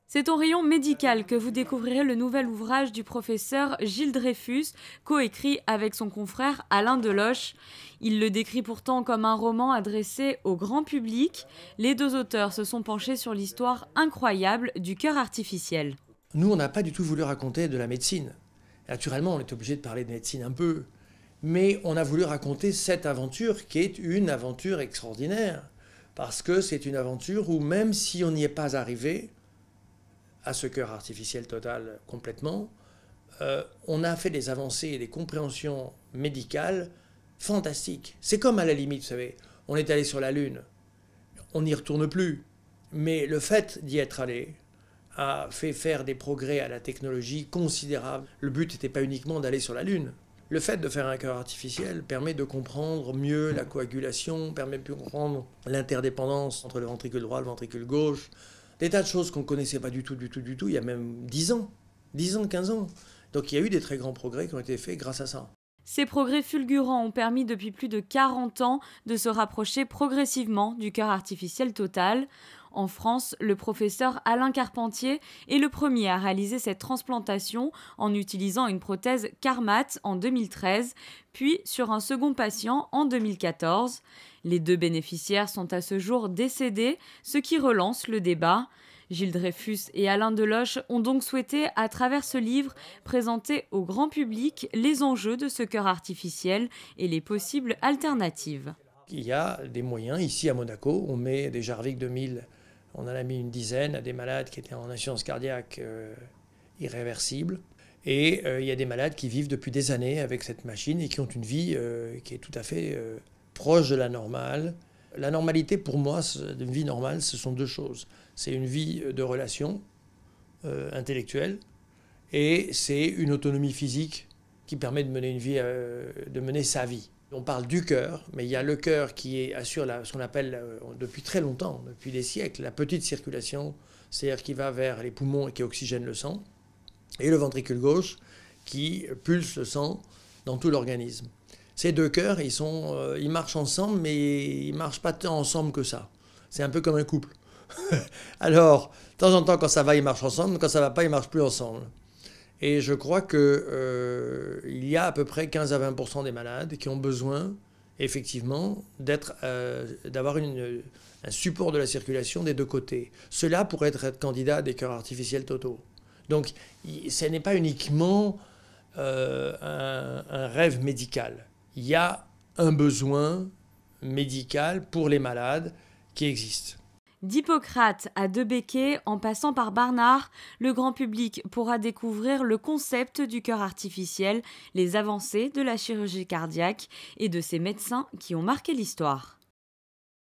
C'est au rayon médical que vous découvrirez le nouvel ouvrage du professeur Gilles Dreyfus, coécrit avec son confrère Alain Deloche. Il le décrit pourtant comme un roman adressé au grand public. Les deux auteurs se sont penchés sur l'histoire incroyable du cœur artificiel. Nous, on n'a pas du tout voulu raconter de la médecine. Naturellement, on est obligé de parler de médecine un peu. Mais on a voulu raconter cette aventure qui est une aventure extraordinaire. Parce que c'est une aventure où même si on n'y est pas arrivé, à ce cœur artificiel total complètement, on a fait des avancées et des compréhensions médicales fantastiques. C'est comme à la limite, vous savez, on est allé sur la Lune, on n'y retourne plus, mais le fait d'y être allé a fait faire des progrès à la technologie considérables. Le but n'était pas uniquement d'aller sur la Lune. Le fait de faire un cœur artificiel permet de comprendre mieux la coagulation, permet de comprendre l'interdépendance entre le ventricule droit et le ventricule gauche, des tas de choses qu'on ne connaissait pas du tout, il y a même 10 ans, 15 ans. Donc il y a eu des très grands progrès qui ont été faits grâce à ça. Ces progrès fulgurants ont permis depuis plus de 40 ans de se rapprocher progressivement du cœur artificiel total. En France, le professeur Alain Carpentier est le premier à réaliser cette transplantation en utilisant une prothèse Carmat en 2013, puis sur un second patient en 2014. Les deux bénéficiaires sont à ce jour décédés, ce qui relance le débat. Gilles Dreyfus et Alain Deloche ont donc souhaité, à travers ce livre, présenter au grand public les enjeux de ce cœur artificiel et les possibles alternatives. Il y a des moyens. Ici à Monaco, on met des Jarvik 2000, on en a mis une dizaine à des malades qui étaient en insuffisance cardiaque irréversible. Et il y a des malades qui vivent depuis des années avec cette machine et qui ont une vie qui est tout à fait proche de la normale. La normalité, pour moi, une vie normale, ce sont deux choses. C'est une vie de relation intellectuelle et c'est une autonomie physique qui permet de mener une vie, de mener sa vie. On parle du cœur, mais il y a le cœur qui assure ce qu'on appelle depuis très longtemps, depuis des siècles, la petite circulation, c'est-à-dire qui va vers les poumons et qui oxygène le sang, et le ventricule gauche qui pulse le sang dans tout l'organisme. Ces deux cœurs, ils marchent ensemble, mais ils ne marchent pas tant ensemble que ça. C'est un peu comme un couple. Alors, de temps en temps, quand ça va, ils marchent ensemble. Quand ça ne va pas, ils ne marchent plus ensemble. Et je crois qu'il y a à peu près 15 à 20% des malades qui ont besoin, effectivement, d'avoir un support de la circulation des deux côtés. Cela pourrait être candidat à des cœurs artificiels totaux. Donc, ce n'est pas uniquement un rêve médical. Il y a un besoin médical pour les malades qui existe. D'Hippocrate à De Becquey, en passant par Barnard, le grand public pourra découvrir le concept du cœur artificiel, les avancées de la chirurgie cardiaque et de ces médecins qui ont marqué l'histoire.